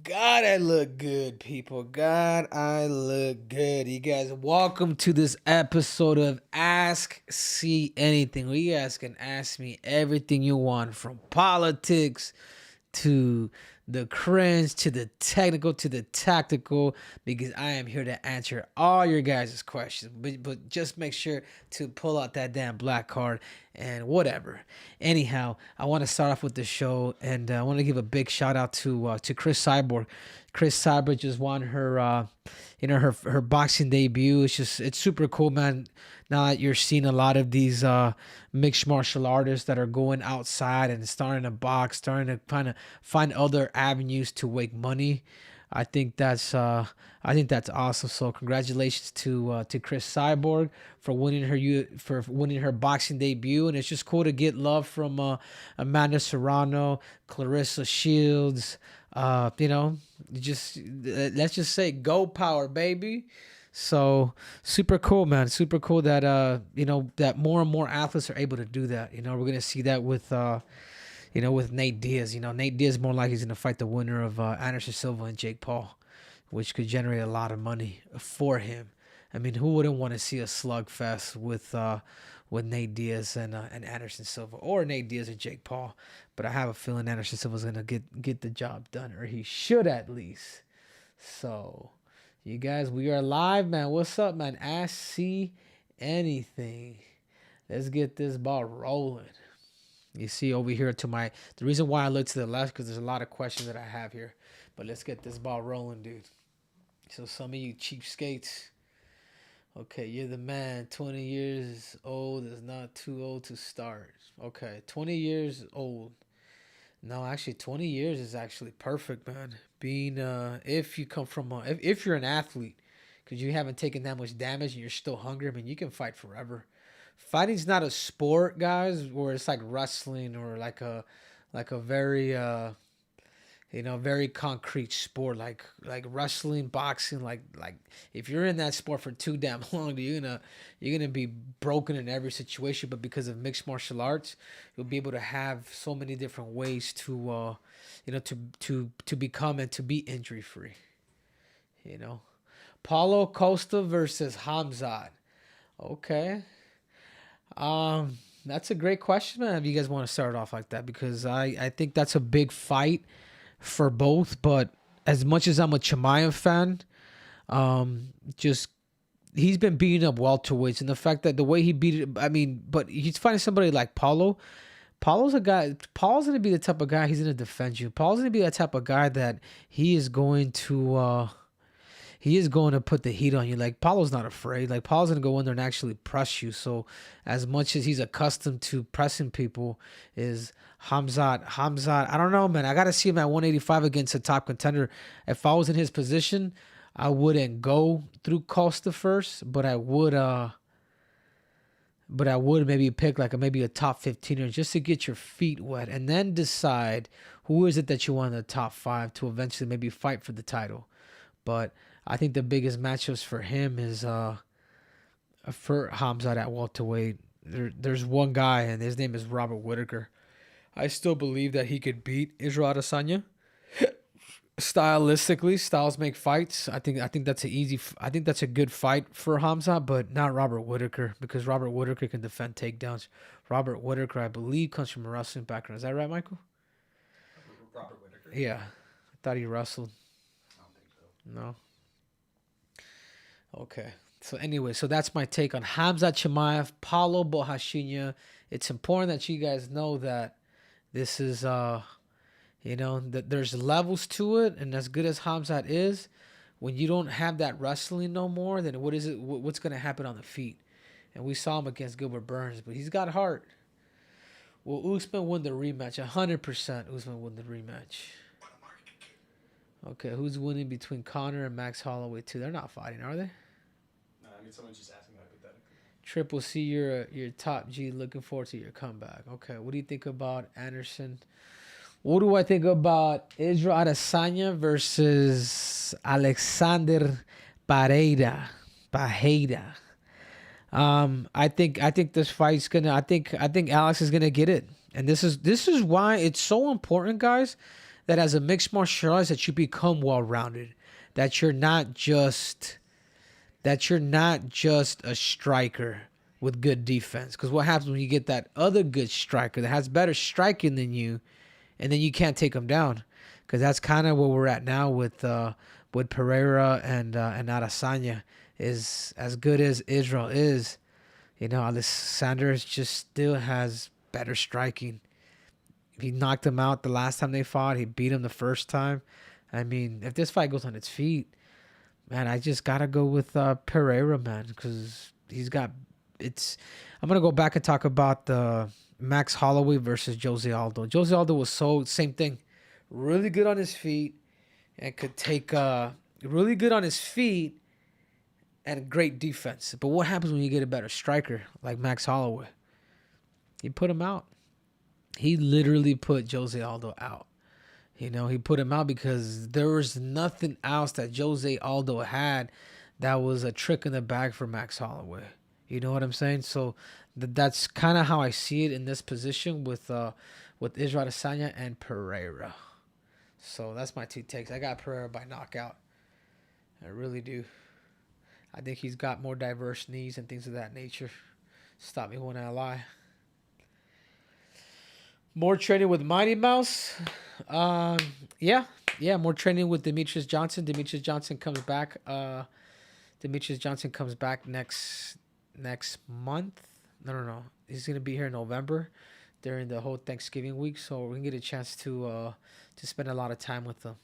God, I look good, people. God, I look good. You guys, welcome to this episode of Ask See Anything, where you guys can ask me everything you want, from politics to the cringe to the technical to the tactical, because I am here to answer all your guys' questions. But just make sure to pull out that damn black card and whatever. Anyhow, I want to start off with the show, and I want to give a big shout out to Chris Cyborg. Chris Cyborg just won her her boxing debut. It's super cool, man. Now that you're seeing a lot of these mixed martial artists that are going outside and starting to box, starting to kind of find other avenues to make money. I think that's awesome. So congratulations to Chris Cyborg for winning her boxing debut, and it's just cool to get love from Amanda Serrano, Clarissa Shields. Just let's just say go power, baby. So super cool, man. Super cool that that more and more athletes are able to do that. We're gonna see that with Nate Diaz. Nate Diaz more like he's gonna fight the winner of Anderson Silva and Jake Paul, which could generate a lot of money for him. I mean, who wouldn't want to see a slugfest with Nate Diaz and Anderson Silva, or Nate Diaz and Jake Paul? But I have a feeling Anderson Silva's gonna get the job done, or he should at least. So, you guys, we are live, man. What's up, man? Ask See Anything. Let's get this ball rolling. You see over here the reason why I look to the left, because there's a lot of questions that I have here. But let's get this ball rolling, dude. So some of you cheapskates, okay, you're the man. 20 years old is not too old to start. Okay, 20 years old. No, actually, 20 years is actually perfect, man. Being, if you come from, if you're an athlete, because you haven't taken that much damage and you're still hungry, I mean, you can fight forever. Fighting's not a sport, guys, where it's like wrestling or like a very, very concrete sport like wrestling, boxing. Like if you're in that sport for too damn long, you're gonna be broken in every situation. But because of mixed martial arts, you'll be able to have so many different ways to become and to be injury free. Paulo Costa versus Hamzat. Okay. That's a great question, man. If you guys want to start off like that, because I think that's a big fight for both. But as much as I'm a Chimaev fan, just he's been beating up welterweights, and the fact that the way he beat it, I mean, but he's fighting somebody like Paulo. Paulo's a guy. Paul's gonna be the type of guy. He's gonna defend you. Paul's gonna be that type of guy that he is going to. He is going to put the heat on you. Like, Paulo's not afraid. Like, Paulo's going to go in there and actually press you. So as much as he's accustomed to pressing people, is Hamzat, I don't know, man. I got to see him at 185 against a top contender. If I was in his position, I wouldn't go through Costa first, but I would maybe pick like maybe a top 15er just to get your feet wet, and then decide who is it that you want in the top 5 to eventually maybe fight for the title. But I think the biggest matchups for him is for Hamzat at welterweight. There's one guy, and his name is Robert Whitaker. I still believe that he could beat Israel Adesanya. Stylistically, styles make fights. I think that's I think that's a good fight for Hamzat, but not Robert Whitaker, because Robert Whitaker can defend takedowns. Robert Whitaker, I believe, comes from a wrestling background. Is that right, Michael? Robert Whitaker? Yeah, I thought he wrestled. I don't think so. No. Okay. So anyway, so that's my take on Hamzat Chimaev, Paulo Borrachinha. It's important that you guys know that this is that there's levels to it, and as good as Hamzat is, when you don't have that wrestling no more, then what is it? What's gonna happen on the feet? And we saw him against Gilbert Burns, but he's got heart. Will Usman win the rematch? 100% Usman win the rematch. Okay, who's winning between Conor and Max Holloway too? They're not fighting, are they? No, I mean, someone's just asking hypothetically. Triple C, your top G. Looking forward to your comeback. Okay, what do you think about Anderson? What do I think about Israel Adesanya versus Alexander Pereira? Pereira. I think this fight's gonna. I think Alex is gonna get it, and this is why it's so important, guys, that as a mixed martial artist that you become well-rounded, that you're not just a striker with good defense. Because what happens when you get that other good striker that has better striking than you, and then you can't take them down? Because that's kind of where we're at now with Pereira and Adesanya. Is as good as Israel is, Alexander just still has better striking. He knocked him out the last time they fought. He beat him the first time. I mean, if this fight goes on its feet, man, I just gotta go with Pereira, man, because he's got. I'm gonna go back and talk about the Max Holloway versus Jose Aldo. Jose Aldo was same thing, really good on his feet, and could take really good on his feet and great defense. But what happens when you get a better striker like Max Holloway? He put him out. He literally put Jose Aldo out. He put him out because there was nothing else that Jose Aldo had that was a trick in the bag for Max Holloway. You know what I'm saying? So that's kind of how I see it in this position with Israel Adesanya and Pereira. So that's my two takes. I got Pereira by knockout. I really do. I think he's got more diverse knees and things of that nature. Stop me when I lie. More training with Mighty Mouse. Yeah, more training with Demetrius Johnson. Demetrius Johnson comes back. Next month. No. He's gonna be here in November during the whole Thanksgiving week, so we can get a chance to spend a lot of time with them.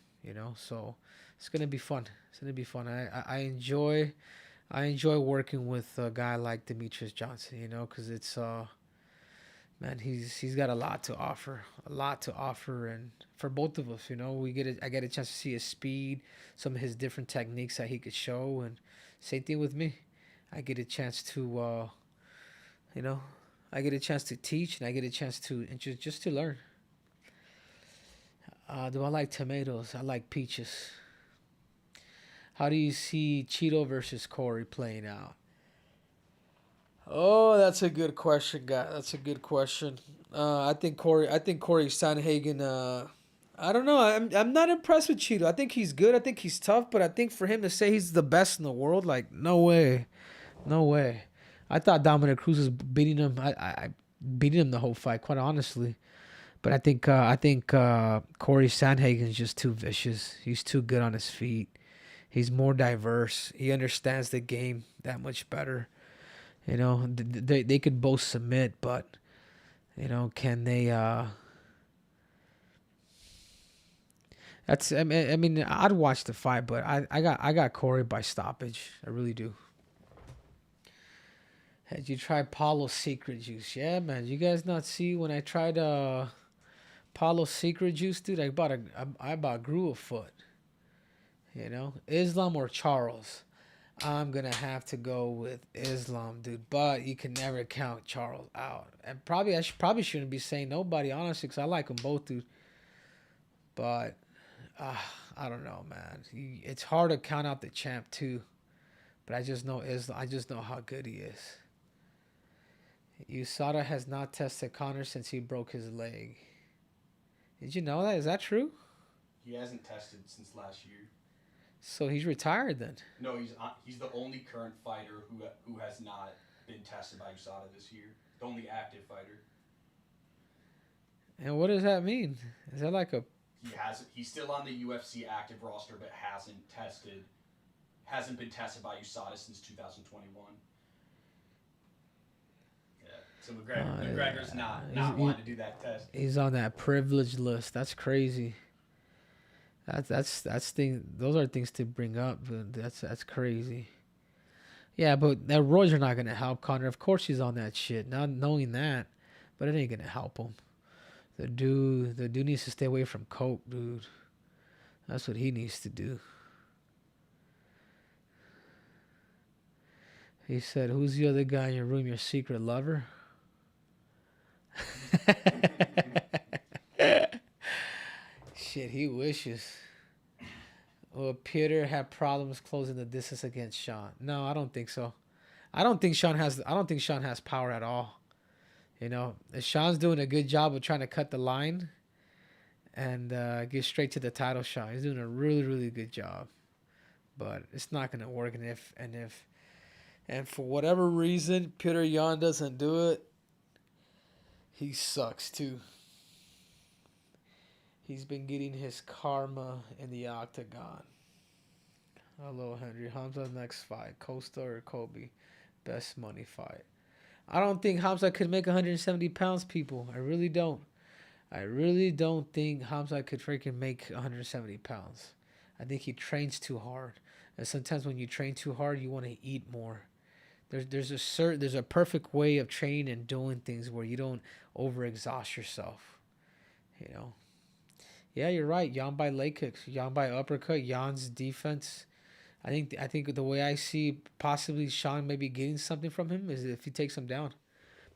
So it's gonna be fun. I enjoy working with a guy like Demetrius Johnson. Because it's man, he's got a lot to offer, and for both of us, I get a chance to see his speed, some of his different techniques that he could show, and same thing with me. I get a chance to, teach, and I get a chance to just to learn. Do I like tomatoes? I like peaches. How do you see Cheeto versus Corey playing out? Oh, that's a good question, guy. That's a good question. I think Corey Sandhagen. I don't know. I'm not impressed with Cheeto. I think he's good. I think he's tough. But I think for him to say he's the best in the world, like, no way. I thought Dominic Cruz was beating him. I beating him the whole fight, quite honestly. But I think Corey Sandhagen is just too vicious. He's too good on his feet. He's more diverse. He understands the game that much better. They could both submit, but can they? I mean, I'd watch the fight, but I got Corey by stoppage. I really do. Had you tried Paulo's Secret Juice? Yeah, man. You guys not see when I tried Paulo's Secret Juice, dude? I bought grew a foot. Islam or Charles? I'm gonna have to go with Islam, dude. But you can never count Charles out. And I shouldn't be saying nobody, honestly, because I like them both, dude. But I don't know, man. It's hard to count out the champ too. But I just know Islam. I just know how good he is. USADA has not tested Conor since he broke his leg. Did you know that? Is that true? He hasn't tested since last year. So he's retired then? No, he's the only current fighter who has not been tested by USADA this year. The only active fighter. And what does that mean? Is that like a... He's still on the UFC active roster, but hasn't been tested by USADA since 2021. Yeah. So McGregor's not wanting to do that test. He's on that privilege list. That's crazy. That's thing. Those are things to bring up. That's crazy. Yeah, but that roids are not gonna help Conor. Of course he's on that shit. Not knowing that, but it ain't gonna help him. The dude needs to stay away from coke, dude. That's what he needs to do. He said, "Who's the other guy in your room? Your secret lover?" Shit, he wishes. Will Peter have problems closing the distance against Sean? No, I don't think so. I don't think Sean has power at all. If Sean's doing a good job of trying to cut the line, and get straight to the title shot. He's doing a really, really good job. But it's not gonna work, and for whatever reason Peter Yan doesn't do it, he sucks too. He's been getting his karma in the octagon. Hello, Henry. Hamza next fight. Costa or Kobe? Best money fight. I don't think Hamza could make 170 pounds, people. I really don't. I really don't think Hamza could freaking make 170 pounds. I think he trains too hard. And sometimes when you train too hard, you want to eat more. There's a perfect way of training and doing things where you don't overexhaust yourself. You know. Yeah, you're right. Yan by leg kicks, Yan by uppercut, Yan's defense. I think the way I see possibly Sean maybe getting something from him is if he takes him down.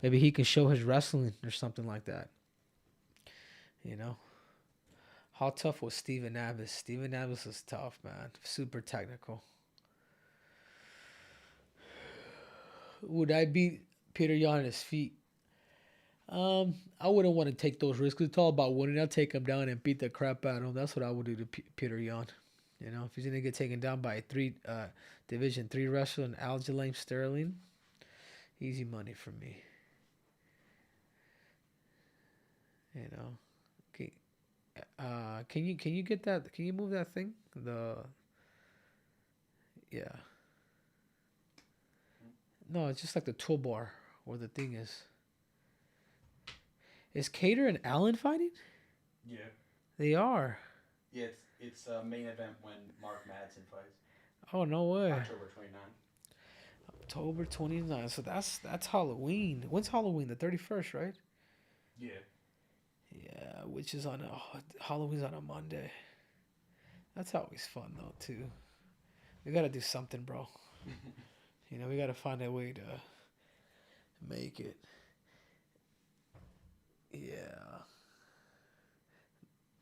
Maybe he can show his wrestling or something like that. You know. How tough was Steven Navis? Steven Navis was tough, man. Super technical. Would I beat Peter Yan on his feet? I wouldn't want to take those risks. It's all about winning. I'll take him down and beat the crap out of him. That's what I would do to Peter Yan. You know, if he's gonna get taken down by a Division 3 wrestler and Aljamain Sterling, easy money for me. You know, okay. Can you get that? Can you move that thing? Yeah. No, it's just like the toolbar where the thing is. Is Cater and Allen fighting? Yeah. They are. Yeah, it's a main event when Mark Madsen fights. Oh, no way. October 29th. October 29th. So that's Halloween. When's Halloween? The 31st, right? Yeah. Yeah, which is Halloween's on a Monday. That's always fun though too. We gotta do something, bro. You know, we gotta find a way to make it. Yeah.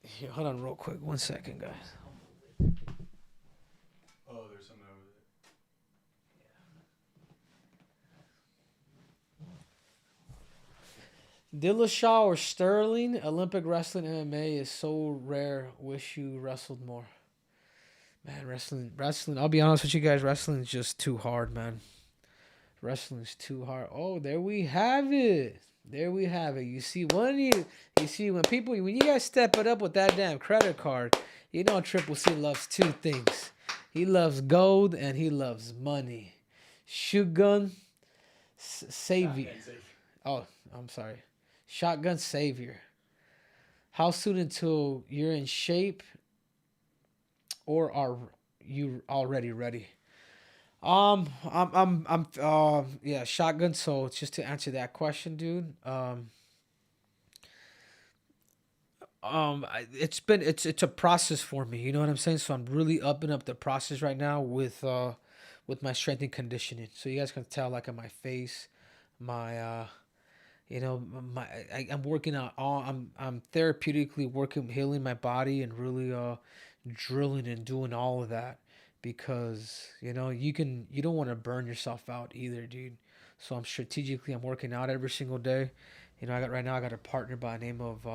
Here, hold on real quick. 1 second, guys. Oh, there's something over there. Dillashaw or Sterling? Olympic wrestling MMA is so rare. Wish you wrestled more. Man, wrestling. I'll be honest with you guys. Wrestling is just too hard, man. Wrestling's too hard. Oh, there we have it. There we have it. You see when you guys step it up with that damn credit card, you know Triple C loves two things. He loves gold and he loves money. Shogun Savior. Oh, I'm sorry. Shotgun Savior. How soon until you're in shape, or are you already ready? Yeah, shotgun. So just to answer that question, dude. It's a process for me. You know what I'm saying? So I'm really upping up the process right now with my strength and conditioning. So you guys can tell, like, on my face, my I'm working out I'm therapeutically working, healing my body, and really drilling and doing all of that, because you don't want to burn yourself out either, dude. So I'm working out every single day. I got a partner by the name of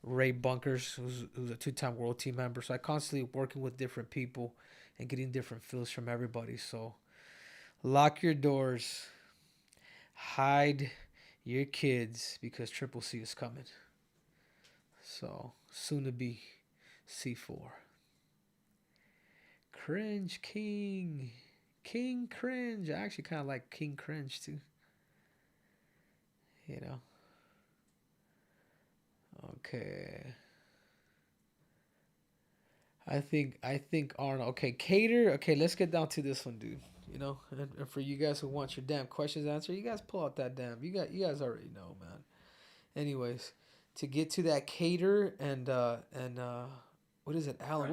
Ray Bunkers, who's a 2-time world team member. So I constantly working with different people and getting different feels from everybody. So lock your doors, hide your kids, because Triple C is coming. So soon to be C4. Cringe King. King Cringe. I actually kind of like King Cringe too. Okay. I think Arnold. Okay, Cater. Okay, let's get down to this one, dude. And for you guys who want your damn questions answered, you guys pull out that damn. You guys already know, man. Anyways, to get to that Cater and what is it, Allen?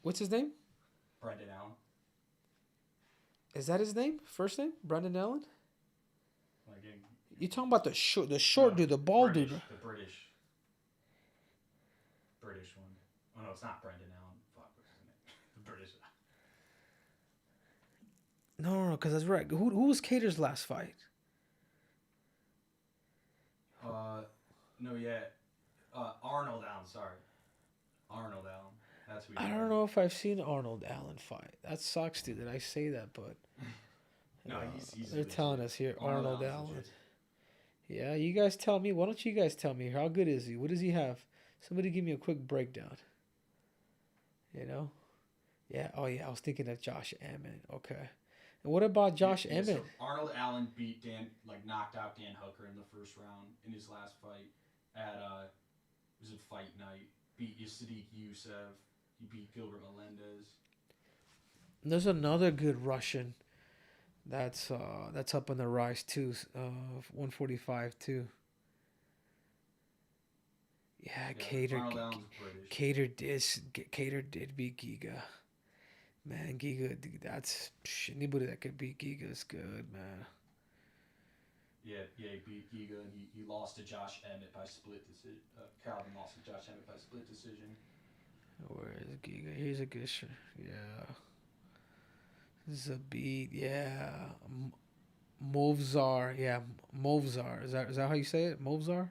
What's his name? Brendan Allen. Is that his name? First name? Brendan Allen? You talking about the short dude, the bald dude? The British one. Oh no, it's not Brendan Allen. Fuck, what's his name? The British. No, because that's right. Who was Cater's last fight? No, yeah. Arnold Allen. Sorry. Arnold Allen. That's who. I don't know if I've seen Arnold Allen fight. That sucks, dude. That I say that, but No, he's they're legit. telling us here Arnold Allen's Allen. legit. Yeah, you guys tell me. Why don't you guys tell me how good is he? What does he have? Somebody give me a quick breakdown. You know? Yeah. Oh yeah, I was thinking of Josh Emmett. Okay. And what about Josh Yeah, Emmett? so Arnold Allen knocked out Dan Hooker in the first round in his last fight at was it Fight Night? Beat Sadiq Youssef. He beat Gilbert Melendez. There's another good Russian that's up on the rise too. 145 too. Yeah, Yeah, Cater. Arnold Allen's British. Cater did beat Giga. Man, Giga, dude, that's anybody that could beat Giga is good, man. Yeah, he beat Giga and he lost to Josh Emmett by split decision. Calvin lost to Josh Emmett by split decision. Where is Giga? Here's a good shot. Yeah. Zabit, yeah. Movzar, yeah. Movzar. Is that how you say it? Movzar?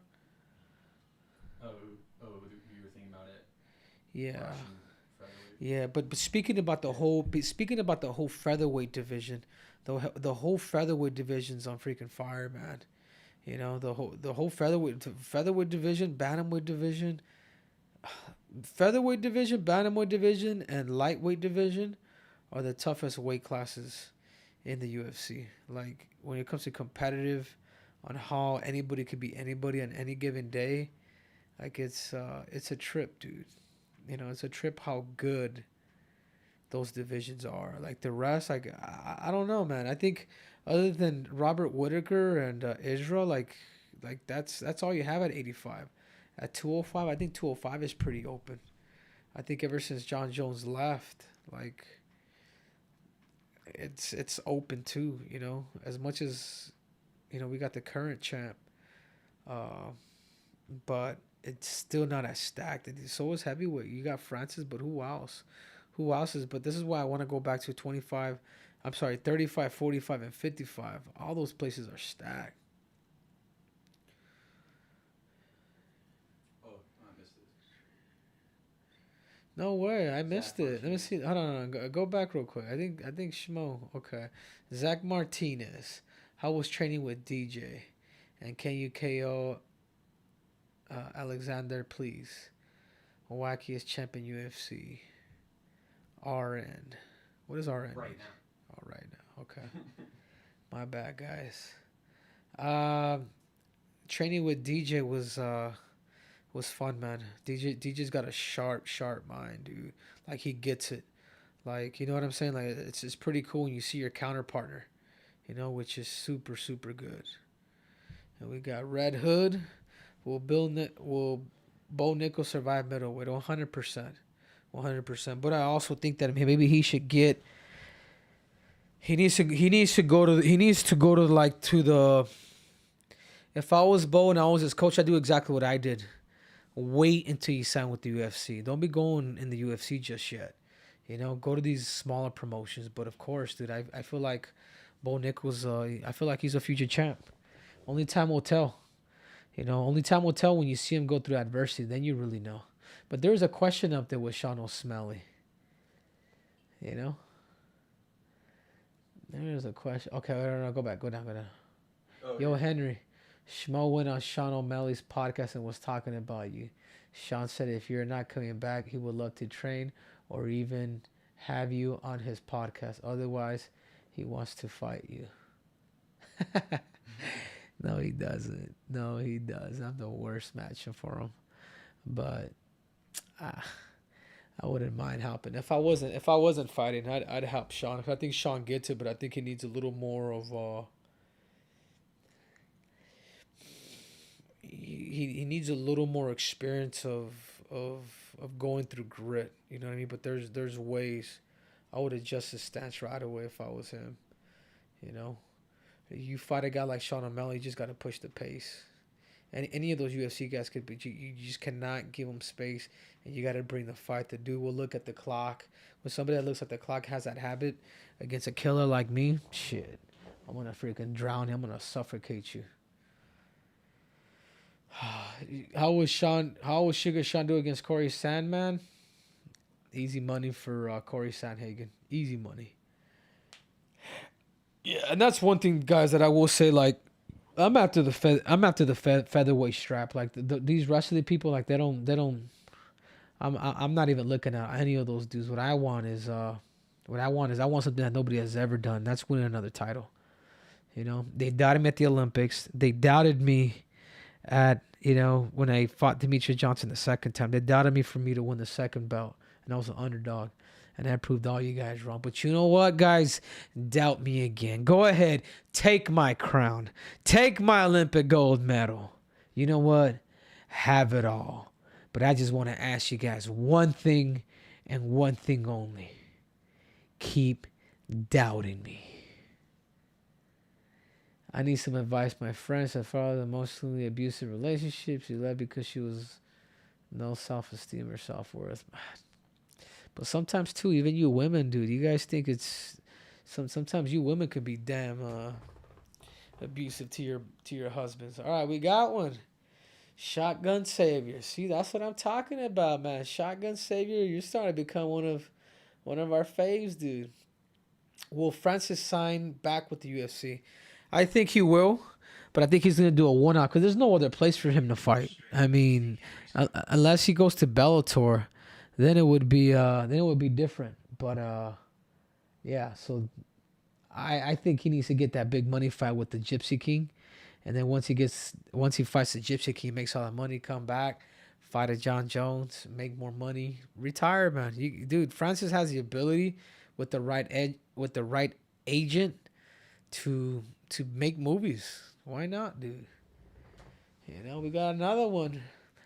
Oh, you were thinking about it. Yeah. Russian featherweight. Yeah, but speaking about the whole featherweight division, the whole featherweight division's on freaking fire, man. You know, the whole featherweight division, bantamweight division, bantamweight division, and lightweight division are the toughest weight classes in the UFC. Like when it comes to competitive, on how anybody could be anybody on any given day, like it's a trip, dude. You know, it's a trip how good those divisions are. Like the rest, like I don't know, man. I think other than Robert Whitaker and Israel, like that's all you have at 85. At 205, I think 205 is pretty open. I think ever since John Jones left, like it's open too. You know, as much as we got the current champ, uh, but it's still not as stacked. And so is heavyweight. You got Francis, but who else? Who else is? But this is why I want to go back to 25. I'm sorry, 35, 45, and 55. All those places are stacked. Oh, I missed it. No way, I missed Zach it. Let me see. Hold on, go back real quick. I think Shmo. Okay, Zach Martinez. How was training with DJ? And can you KO Alexander, please? Wackiest champion UFC. RN. What is RN? Right mean? now. Oh, right now. Okay. My bad, guys. Um, Training with DJ was fun, man. DJ's got a sharp mind, dude. Like he gets it. Like you know what I'm saying? Like it's pretty cool when you see your counter partner, which is super good. And we got Red Hood. Will Bo Nickel survive middleweight? 100%. 100%. But I also think that maybe he should get. He needs to go to like to the. If I was Bo and I was his coach, I'd do exactly what I did. Wait until you sign with the UFC. Don't be going in the UFC just yet. Go to these smaller promotions. But of course, dude, I feel like Bo Nichols. I feel like he's a future champ. Only time will tell. Only time will tell when you see him go through adversity. Then you really know. But there's a question up there with Sean O'Smalley. There's a question. Okay, no, go back. Go down. Oh, Yo, Henry. Schmo went on Sean O'Malley's podcast and was talking about you. Sean said if you're not coming back, he would love to train or even have you on his podcast. Otherwise, he wants to fight you. No, he doesn't. No, he does. I'm the worst matchup for him. But I wouldn't mind helping. If I wasn't fighting, I'd help Sean. I think Sean gets it, but I think he needs a little more of he needs a little more experience of going through grit. You know what I mean? But there's ways. I would adjust his stance right away if I was him. You fight a guy like Sean O'Malley, you just got to push the pace. Any of those UFC guys could be. You just cannot give them space, and you got to bring the fight. The dude will look at the clock. When somebody that looks at the clock has that habit against a killer like me, shit, I'm gonna freaking drown him. I'm gonna suffocate you. How was Sean? How was Sugar Sean do against Corey Sandman? Easy money for Corey Sandhagen. Easy money. Yeah, and that's one thing, guys, that I will say. Like, I'm after the featherweight strap. Like these rest of the people, like they don't. I'm not even looking at any of those dudes. What I want something that nobody has ever done. That's winning another title. They doubted me at the Olympics. They doubted me at when I fought Demetrius Johnson the second time. They doubted me for me to win the second belt, and I was an underdog. And I proved all you guys wrong. But you know what, guys? Doubt me again. Go ahead. Take my crown. Take my Olympic gold medal. You know what? Have it all. But I just want to ask you guys one thing and one thing only. Keep doubting me. I need some advice. My friends have followed emotionally abusive relationships. She left because she was no self-esteem or self-worth. But sometimes too, even you women, dude, you guys think it's sometimes you women could be damn abusive to your husbands. All right, we got one. Shotgun Savior. See, that's what I'm talking about, man. Shotgun Savior, you're starting to become one of our faves, dude. Will Francis sign back with the UFC? I think he will, but I think he's gonna do a one-off because there's no other place for him to fight. I mean, unless he goes to Bellator, then it would be different. But yeah. So I think he needs to get that big money fight with the Gypsy King, and then once he fights the Gypsy King, makes all that money, come back, fight a John Jones, make more money, retire, man. Dude, Francis has the ability with the right agent to make movies. Why not, dude? We got another one.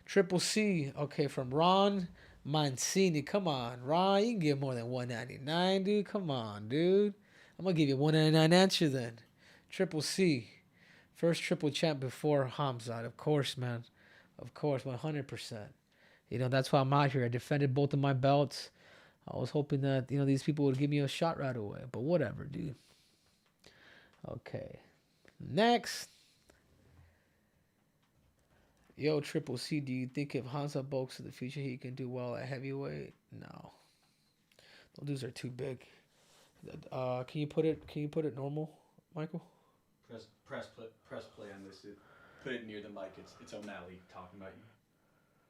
Triple C. Okay, from Ron Mancini. Come on, Ron. You can give more than $199, dude. Come on, dude. I'm gonna give you $199 answer then. Triple C. First triple champ before Hamzat. Of course, man. Of course, 100%. That's why I'm out here. I defended both of my belts. I was hoping that, these people would give me a shot right away. But whatever, dude. Okay. Next. Yo, Triple C, do you think if Hansa bulks in the future, he can do well at heavyweight? No. Those dudes are too big. Can you put it normal, Michael? Press play on this. Put it near the mic. It's O'Malley talking about you.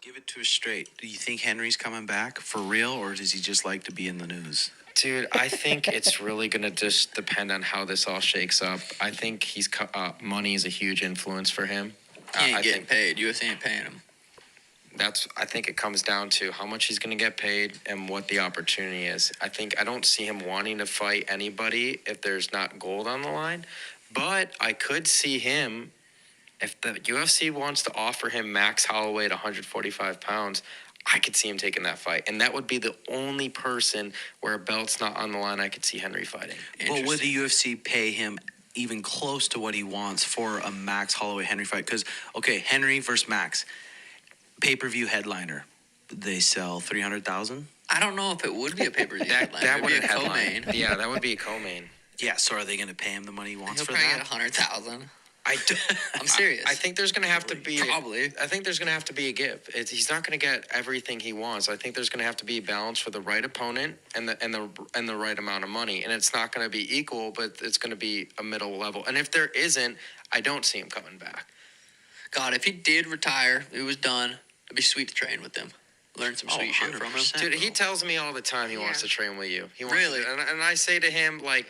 Give it to us straight. Do you think Henry's coming back for real, or does he just like to be in the news? Dude, I think it's really going to just depend on how this all shakes up. I think money is a huge influence for him. He ain't getting paid. UFC ain't paying him. I think it comes down to how much he's going to get paid and what the opportunity is. I don't see him wanting to fight anybody if there's not gold on the line. But I could see him, if the UFC wants to offer him Max Holloway at 145 pounds, I could see him taking that fight. And that would be the only person where a belt's not on the line I could see Henry fighting. But would the UFC pay him even close to what he wants for a Max Holloway Henry fight? Because, okay, Henry versus Max, pay-per-view headliner. They sell 300,000. I don't know if it would be a pay-per-view headliner. That would be a headline. co-main. Yeah, that would be a co-main. Yeah, so are they going to pay him the money he wants He'll for probably that? get 100,000. I'm serious. I think there's going to have to be Probably. I think there's going to have to be a give. He's not going to get everything he wants. I think there's going to have to be a balance for the right opponent and the right amount of money. And it's not going to be equal, but it's going to be a middle level. And if there isn't, I don't see him coming back. God, if he did retire, it was done, it'd be sweet to train with him. Learn some sweet shit from him. 100%. Dude, he tells me all the time he wants to train with you. He wants Really? and I say to him, like,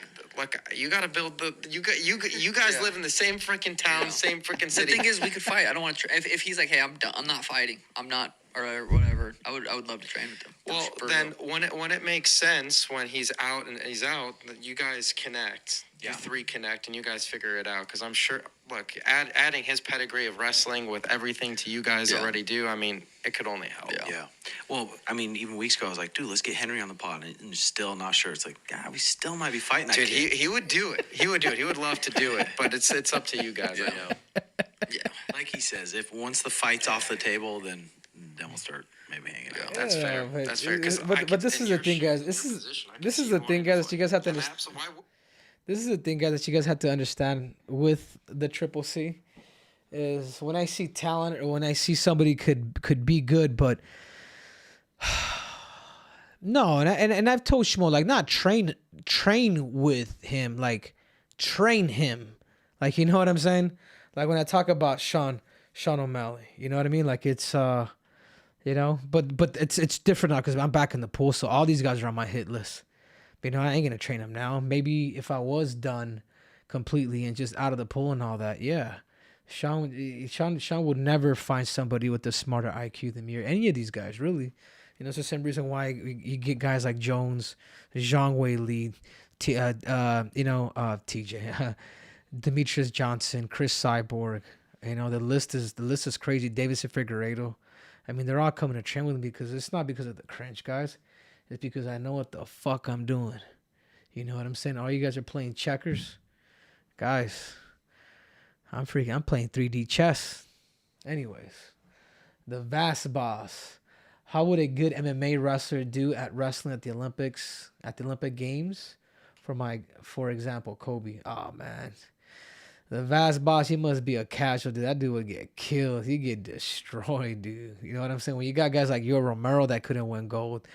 you got to build you guys live in the same freaking town, same freaking The city. thing is, we could fight. I don't want to. If he's like, hey, I'm done. I'm not fighting. I'm not, or whatever. I would love to train with him. Well, For then real. when it makes sense, when he's out, you guys connect. Yeah. You three connect, and you guys figure it out. Because I'm sure, look, adding his pedigree of wrestling with everything to you guys Yeah. already do, I mean, it could only help. Yeah. Well, I mean, even weeks ago, I was like, dude, let's get Henry on the pod. And still not sure. It's like, God, we still might be fighting that Dude, kid. he would do it. He would do it. He would love to do it. But it's up to you guys, I know. Yeah. Like he says, if once the fight's off the table, then we'll start maybe hanging out. That's fair. but- That's fair. 'Cause but this is the thing, guys. This is the thing, guys, that you guys have to understand. This is the thing, guys, that you guys have to understand with the Triple C is when I see talent or when I see somebody could be good, but no, and I've told Shmo like not train with him, like train him, like you know what I'm saying. Like when I talk about Sean O'Malley, you know what I mean. Like it's you know, but it's different now because I'm back in the pool, so all these guys are on my hit list. But, you know, I ain't gonna train them now. Maybe if I was done completely and just out of the pool and all that, yeah. Sean would never find somebody with a smarter IQ than me or any of these guys, really. You know, it's the same reason why you get guys like Jones, Zhang Wei Li, TJ, Demetrius Johnson, Chris Cyborg. You know, the list is crazy. Davidson Figueiredo. I mean, they're all coming to train with me because it's not because of the cringe, guys. It's because I know what the fuck I'm doing. You know what I'm saying? All you guys are playing checkers. Guys, I'm playing 3D chess. Anyways, the vast boss. How would a good MMA wrestler do at wrestling at the Olympics, at the Olympic Games? For example, Kobe. Oh, man. The vast boss, he must be a casualty. That dude would get killed. He'd get destroyed, dude. You know what I'm saying? When you got guys like Yo Romero that couldn't win gold,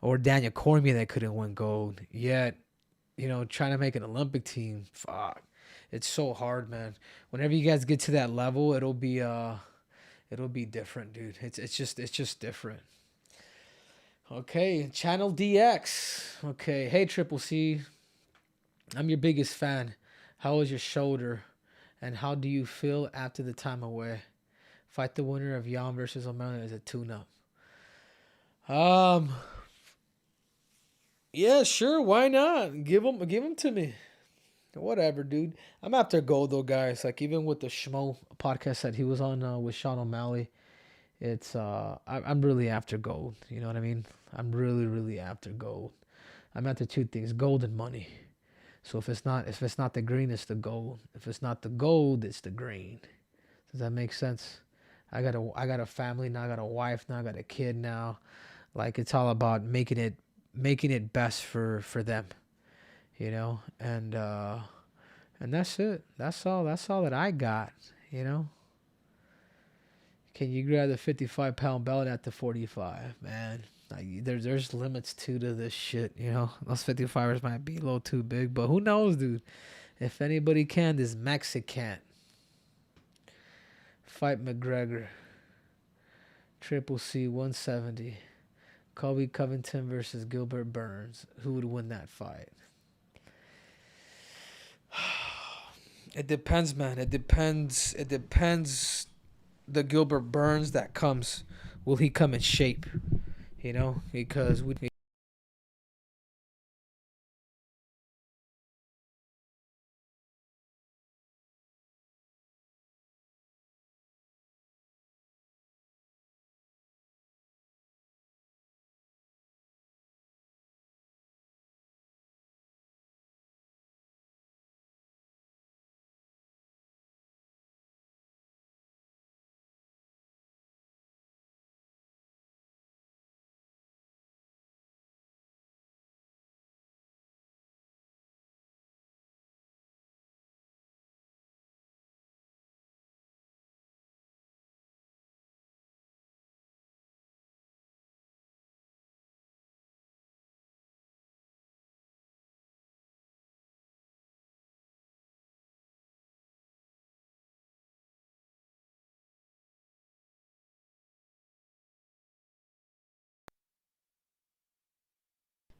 or Daniel Cormier that couldn't win gold, yet, you know, trying to make an Olympic team, fuck. It's so hard, man. Whenever you guys get to that level, it'll be different, dude. It's just different. Okay, Channel DX. Okay, hey Triple C. I'm your biggest fan. How was your shoulder? And how do you feel after the time away? Fight the winner of Yan versus O'Malley as a tune-up. Yeah, sure. Why not? Give them to me. Whatever, dude. I'm after gold though, guys. Like even with the Schmo podcast that he was on with Sean O'Malley, it's I'm really after gold. You know what I mean? I'm really after gold. I'm after two things: gold and money. So if it's not the green, it's the gold. If it's not the gold, it's the green. Does that make sense? I got a family now. I got a wife now. I got a kid now. Like it's all about making it best for them, you know. And that's it. That's all that I got, you know. Can you grab the 55-pound belt at the 45, man? Like, there's limits to this shit, you know. Those 55ers might be a little too big, but who knows, dude? If anybody can, this Mexican. Fight McGregor. Triple C 170. Colby Covington versus Gilbert Burns. Who would win that fight? It depends, man. It depends. The Gilbert Burns that comes. Will he come in shape? You know, because we.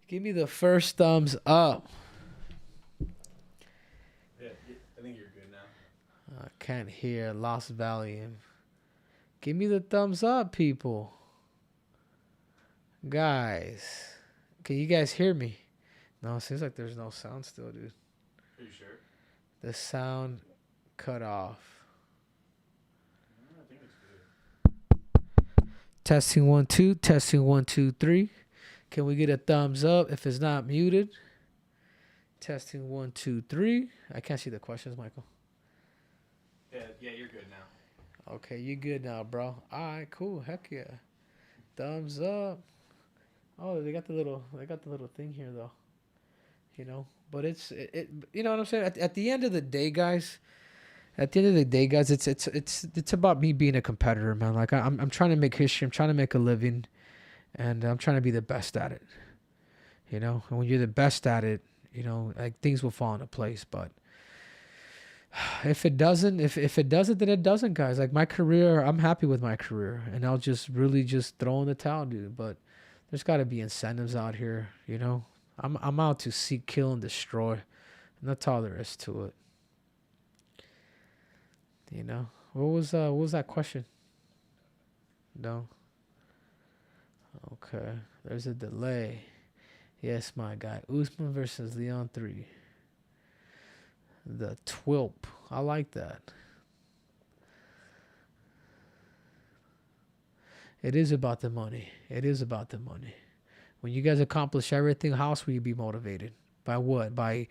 Give me the first thumbs up. Yeah, I think you're good now. I can't hear. Lost volume. Give me the thumbs up, people. Guys. Can you guys hear me? No, it seems like there's no sound still, dude. Are you sure? The sound cut off. I think it's good. Testing 1 2. Testing 1 2 3. Can we get a thumbs up if it's not muted? Testing 1 2 3. I can't see the questions, Michael. Yeah, you're good now. Okay, you good now, bro. All right, cool. Heck yeah. Thumbs up. Oh, they got the little thing here though. You know, but it you know what I'm saying? At the end of the day, guys, At the end of the day, guys, it's about me being a competitor, man. Like I'm trying to make history. I'm trying to make a living, and I'm trying to be the best at it. You know, and when you're the best at it, you know, like things will fall into place. But if it doesn't, if it doesn't, then it doesn't, guys. Like my career, I'm happy with my career, and I'll just really just throw in the towel, dude. But there's got to be incentives out here, you know. I'm out to seek, kill, and destroy, and that's all there is to it. You know, what was that question? No. Okay, there's a delay. Yes, my guy. Usman versus Leon 3. The Twilp. I like that. It is about the money. It is about the money. When you guys accomplish everything, how else will you be motivated? By what? By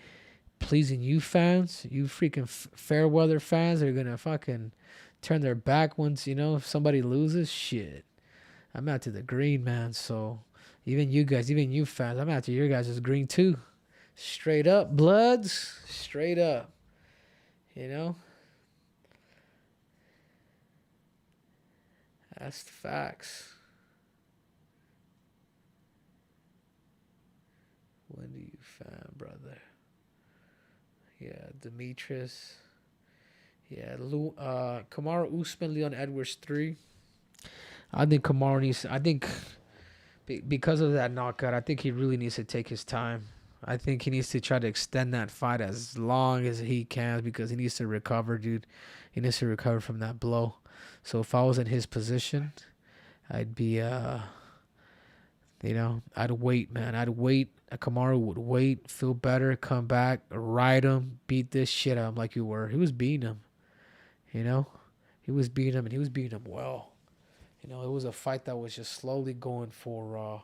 pleasing you fans? You freaking fair weather fans are going to fucking turn their back once, you know, if somebody loses? Shit. I'm out to the green, man. So even you guys, even you fans, I'm after your guys' green too. Straight up, Bloods. Straight up. You know? That's the facts. When do you fan, brother? Yeah, Demetrius. Yeah, Kamaru Usman, Leon Edwards 3. I think Kamaru needs. I think because of that knockout, I think he really needs to take his time. I think he needs to try to extend that fight as long as he can because he needs to recover, dude. He needs to recover from that blow. So if I was in his position, I'd be, you know, I'd wait, man. I'd wait. Kamaru would wait, feel better, come back, ride him, beat this shit out of him like you were. He was beating him, you know. He was beating him, and he was beating him well. You know, it was a fight that was just slowly going for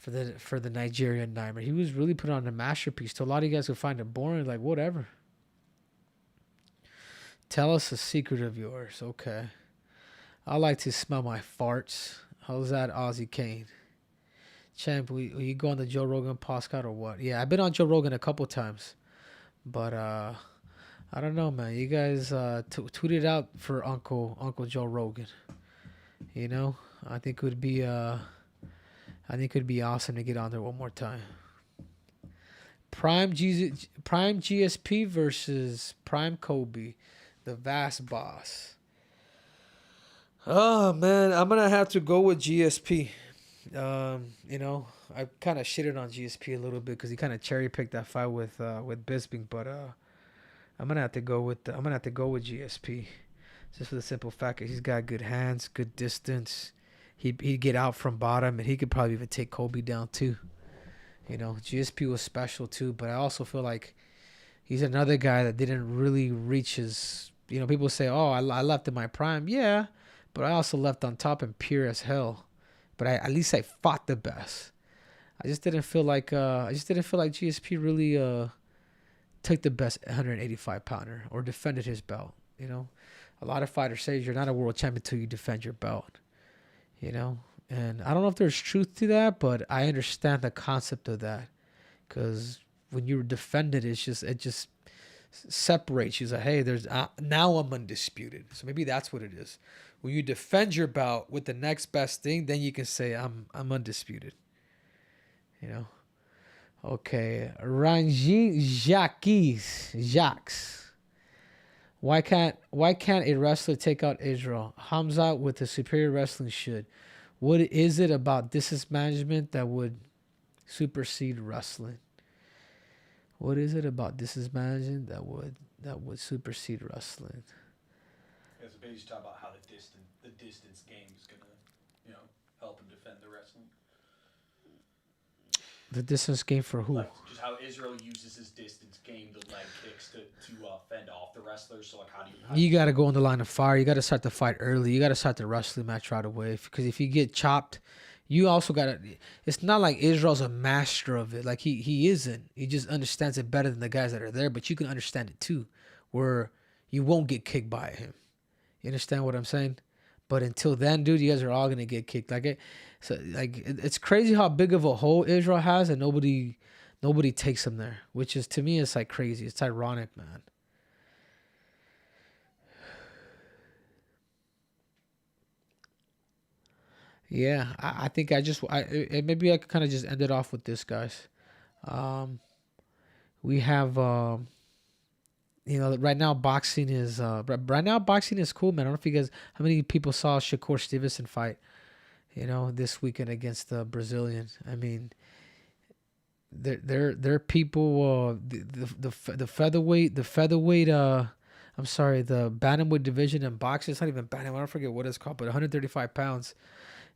the Nigerian Nightmare. He was really putting on a masterpiece. To a lot of you guys who find it boring, like whatever. Tell us a secret of yours, okay? I like to smell my farts. How's that, Aussie Kane? Champ, will you go on the Joe Rogan podcast or what? Yeah, I've been on Joe Rogan a couple times, but I don't know, man. You guys tweet it out for Uncle Joe Rogan. You know, I think it would be awesome to get on there one more time. Prime GSP versus Prime Kobe, the Vast Boss. Oh man, I'm gonna have to go with GSP. You know, I kind of shitted on GSP a little bit because he kind of cherry picked that fight with Bisping, but I'm gonna have to go with GSP, just for the simple fact that he's got good hands, good distance. He'd get out from bottom, and he could probably even take Kobe down too. You know, GSP was special too, but I also feel like he's another guy that didn't really reach his. You know, people say, "Oh, I left in my prime." Yeah, but I also left on top and pure as hell. But at least I fought the best. I just didn't feel like GSP really took the best 185 pounder or defended his belt. You know, a lot of fighters say you're not a world champion until you defend your belt. You know, and I don't know if there's truth to that, but I understand the concept of that, because when you defend it, it just separates you. It's like, hey, there's now I'm undisputed. So maybe that's what it is. When you defend your bout with the next best thing, then you can say I'm undisputed. You know. Okay, Ranjit Jacques. Why can't a wrestler take out Israel? Hamza with the superior wrestling should. What is it about distance management that would supersede wrestling? What is it about distance management that would supersede wrestling? It's basically talking about how the distance game is gonna, you know, help him defend the wrestling. The distance game for who? Like just how Israel uses his distance game, the leg kicks to fend off the wrestlers. So like, how do you? You got to go on the line of fire. You got to start the fight early. You got to start the wrestling match right away. Because if you get chopped, you also got to. It's not like Israel's a master of it. Like he isn't. He just understands it better than the guys that are there. But you can understand it too, where you won't get kicked by him. You understand what I'm saying? But until then, dude, you guys are all gonna get kicked. It's crazy how big of a hole Israel has, and nobody takes him there. Which is, to me, it's like crazy. It's ironic, man. Yeah, I think maybe I could kind of just end it off with this, guys. Um, we have right now boxing is right now boxing is cool, man. I don't know if you guys, how many people saw Shakur Stevenson fight, this weekend against the Brazilian. I mean, there are people, the featherweight I'm sorry, the bantamweight division in boxing. It's not even bantamweight. I don't forget what it's called, but 135 pounds.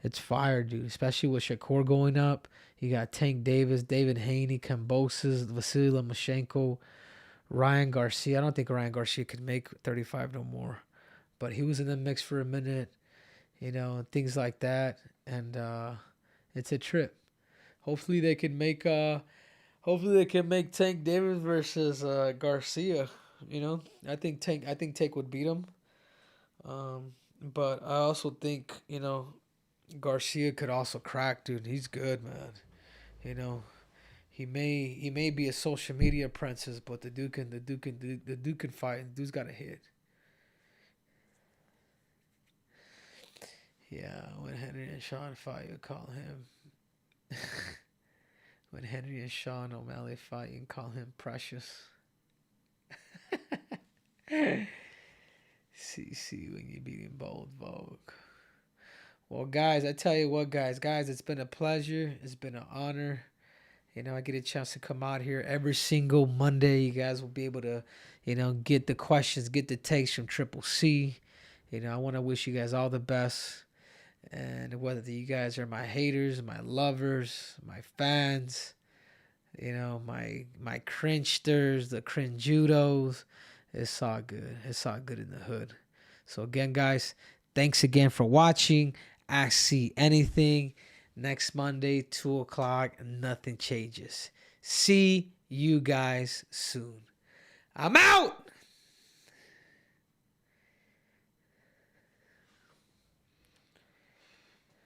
It's fire, dude. Especially with Shakur going up. You got Tank Davis, David Haney, Kambosos, Vasily Lomachenko, Ryan Garcia. I don't think Ryan Garcia could make 35 no more, but he was in the mix for a minute. Things like that, and it's a trip. Hopefully they can make Tank Davis versus Garcia. I think Tank would beat him. But I also think Garcia could also crack, dude. He's good, man. You know, he may be a social media princess, but the dude can fight. The dude's got a hit. Yeah, when Henry and Sean fight, you call him. When Henry and Sean O'Malley fight, you can call him Precious. CC when you beat him Bold Vogue. Well, guys, I tell you what, guys, it's been a pleasure. It's been an honor. I get a chance to come out here every single Monday. You guys will be able to, get the questions, get the takes from Triple C. I want to wish you guys all the best. And whether you guys are my haters, my lovers, my fans, my cringesters, the cringe-judos, it's all good. It's all good in the hood. So again, guys, thanks again for watching. Ask C Anything. Next Monday, 2 o'clock, nothing changes. See you guys soon. I'm out!